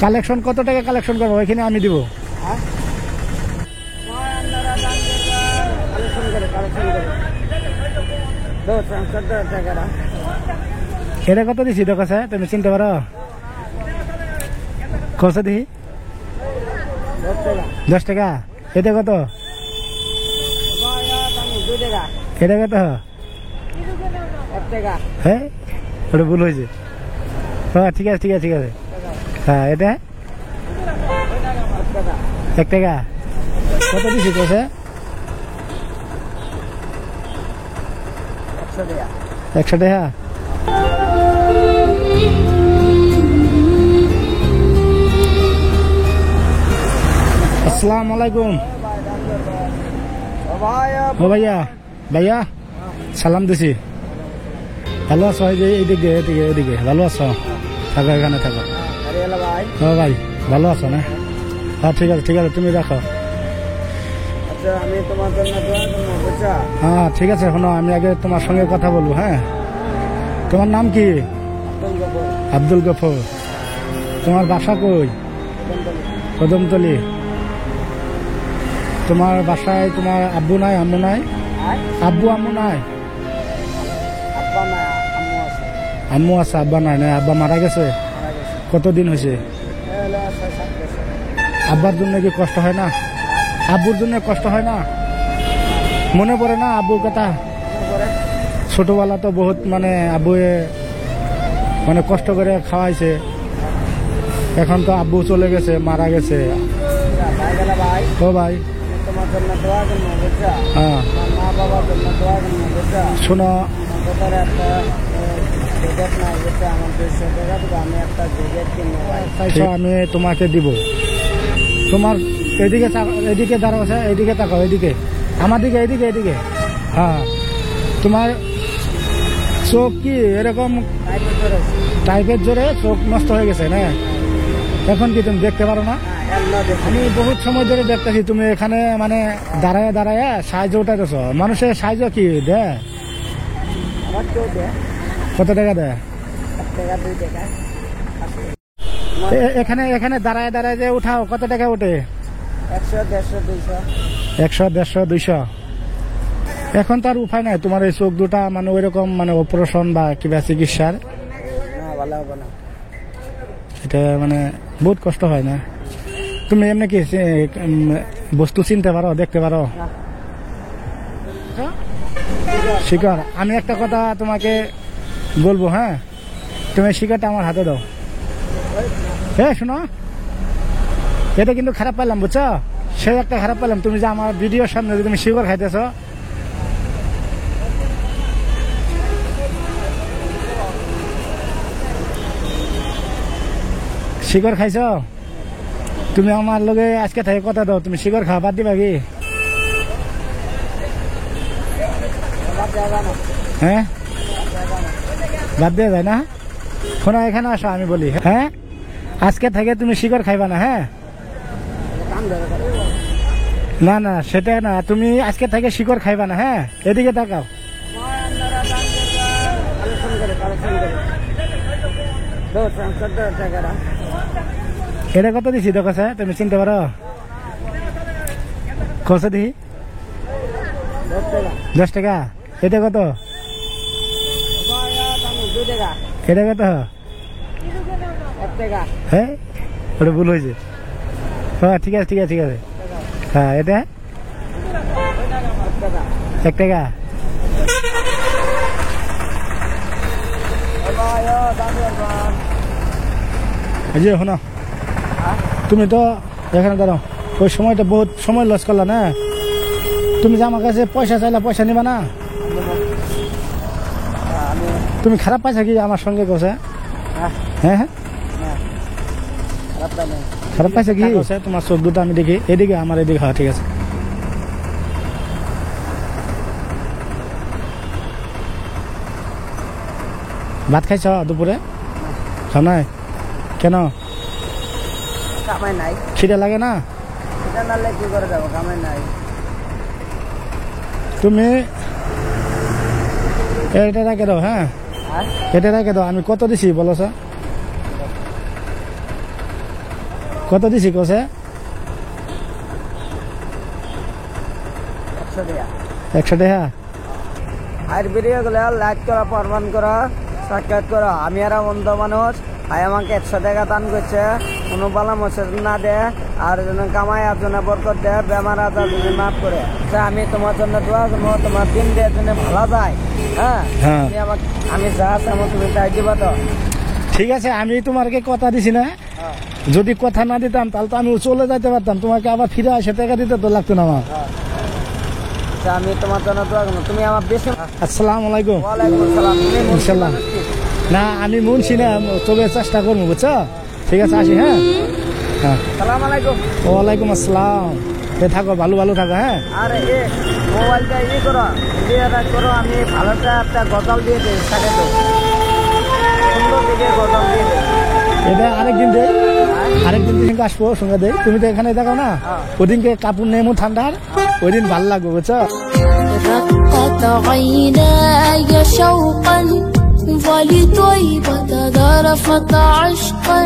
Collection কত টাকা collection করবো ওইখানে আমি দিব। এটা কত দিছি দোকাছে তুমি চিনতে পারো? কত দিই? 10 টাকা। এটা কত? এটা কত? 1 টাকা। হ্যাঁ ওটা ভুল হয়েছে। হ্যাঁ ঠিক আছে ঠিক আছে ঠিক আছে। হ্যাঁ এটা 1 টাকা। কত দিছি কছে? 100 টাকা। আসসালামু আলাইকুম। ও ভাইয়া ভাইয়া সালাম দিছি। ভালো আছো? এইদিকে এদিকে এদিকে ভালো আছো? থাকো এখানে থাকো। ও ভাই ভালো আছো না? হ্যাঁ ঠিক আছে ঠিক আছে তুমি রাখো। আমি তোমার জন্য দোয়া করব বুঝছো? হ্যাঁ ঠিক আছে শোনো আমি আগে তোমার সঙ্গে কথা বলবো। হ্যাঁ তোমার নাম কি? আব্দুল গফর। তোমার বাসা কই? কদমতলি। তোমার বাসায় তোমার আব্বু নাই আম্মু নাই? আব্বু আম্মু নাই? আম্মু আছে আব্বা নাই? না আব্বা মারা গেছে? কতদিন হয়েছে? আব্বার জন্য কি কষ্ট হয় না? আব্বুর জন্য কষ্ট হয় না? মনে পড়ে না আব্বুর কথা? ছোটবেলা তো বহুত মানে আব্বুয়ে মানে কষ্ট করে খাওয়াইছে। এখন তো আব্বু চলে গেছে মারা গেছে। ও ভাই তোমার জন্য দোয়া করব বুঝছো? হ্যাঁ মা বাবার জন্য দোয়া করব বুঝছো? শোনো আমাদের একটা জেকেট নাই বুঝছো? আমার 200 টাকা দেবো আমি একটা জেকেট কিনবো ভাই। আমি তোমাকে দিব। তোমার এদিকে এদিকে দাঁড়াও আছে এদিকে তাকাও এদিকে আমার দিকে এদিকে এদিকে। হ্যাঁ তোমার চোখ কি এরকম টাইপের জোরে চোখ নষ্ট হয়ে গেছে না? এখন কি তুমি দেখতে পারো না? আমি বহুত সময় ধরে দেখতেছি তুমি এখানে মানে দাঁড়ায় দাঁড়ায় সাহায্য উঠাইতেছ। মানুষের সাহায্য কি দেয়? কত টাকা দেয়? এখানে এখানে দাঁড়ায় দাঁড়ায় যে উঠাও কত টাকা ওঠে? 100 150 200। 100 150 200। এখন তো আর উপায় নাই তোমার এই চোখ দুটা মানে ওইরকম মানে অপারেশন বা কিবা চিকিৎসার ভালো হবে না। এটা মানে বহুত কষ্ট হয় না? তুমি এমনি কি বস্তু চিনতে পারো দেখতে পারো? শিকার আমি একটা কথা তোমাকে বলবো। হ্যাঁ তুমি শিকারটা আমার হাতে দাও। হ্যাঁ শোনো এটা কিন্তু খারাপ পাইলাম বুঝছো? সে একটা খারাপ পাইলাম তুমি যে আমার ভিডিওর সামনে যে তুমি শিকার খাইতেছ। শিকড় খাইছ তুমি আমার লগে আজকে থেকে কথা দাও তুমি শিকড় খাওয়া বাদ দিবা কি? হ্যাঁ বাদ দিয়ে যায় না? শোনো এখানে আসো আমি বলি। হ্যাঁ আজকে থেকে তুমি শিকড় খাইবা না? হ্যাঁ না না সেটা না তুমি আজকে থেকে শিকড় খাইবা না। হ্যাঁ এদিকে তাকাও। এটা কত দিছি দোকাছে তুমি চিনতে পারো? কত দিই? 10 টাকা। এটা কত? এটা কত? 1 টাকা। হ্যাঁ ওটা ভুল হয়েছে। হ্যাঁ ঠিক আছে ঠিক আছে ঠিক আছে। হ্যাঁ এটা 1 টাকা। জি শোনো তুমি তো এখানে দাঁড়াও ওই সময়টা বহুত সময় লস করলা না? তুমি যে আমার কাছে পয়সা চাইলা পয়সা নিবা না? তুমি খারাপ পাইছা কি আমার সঙ্গে কোসে? হ্যাঁ হ্যাঁ খারাপ পাইছা কি? তোমার চোখ দুটো আমি দেখি এদিকে আমার এদিকে। হ্যাঁ ঠিক আছে। ভাত খাইছ দুপুরে? খাও নাই কেন? কামাই নাই। খিদে লাগে না? খিদে না লাগলে কি করে যাবো? কামাই নাই। তুমি এটা রেখে দাও। হ্যাঁ এটা রেখে দাও। আমি কত দিছি বলো? কত দিছি কসে 100 টাকা 100 টাকা আর ভিডিও গুলো লাইক করা প্রমাণ করা সাবস্ক্রাইব করা আমি আর অন্ধ মানুষ ভাই আমাকে 100 টাকা দান করছে কোনো বালা মসজিদ না দে আর যেন কামাই আজনে বরকত দে বেমার আজার যদি মাফ করে আমি তোমার জন্য দোয়া করবো তোমার দিন দিয়ে জন্য ভালো যায় হ্যাঁ আমি যা আছে আমার তুমি তাই দিবা তো ঠিক আছে আমি তোমাকে কথা দিছি না যদি কথা না দিতাম তাহলে তো আমি চলে যেতে পারতাম তোমাকে আবার ফিরে আসে টাকা দিতে তো লাগতো না আমার আমি তোমার জন্য দোয়া করবো তুমি আমার বেশি আসসালামু আলাইকুম ওয়ালাইকুম আসসালাম ইনশাল্লাহ না আমি মুনছি না তবে চেষ্টা করবো বুঝছো ঠিক আছে আসি হ্যাঁ হ্যাঁ আসসালামু আলাইকুম ওয়ালাইকুম আসসালাম থাকো ভালো থাকো হ্যাঁ আরে মোবাইলটা করো আমি ভালোটা একটা গজল দিয়ে দিই তাকে তো সুন্দর দিকে গজল দিয়ে দিই এটা আরেকদিন দেয় আরেকদিন দিনকে আসবো সঙ্গে দেয় তুমি তো এখানে দেখো না ওদিনকে কাপড় নেমো ঠান্ডার ওই দিন ভালো লাগবে বুঝছো رقت عيناي شوقا ولطيبة ذرفت عشقا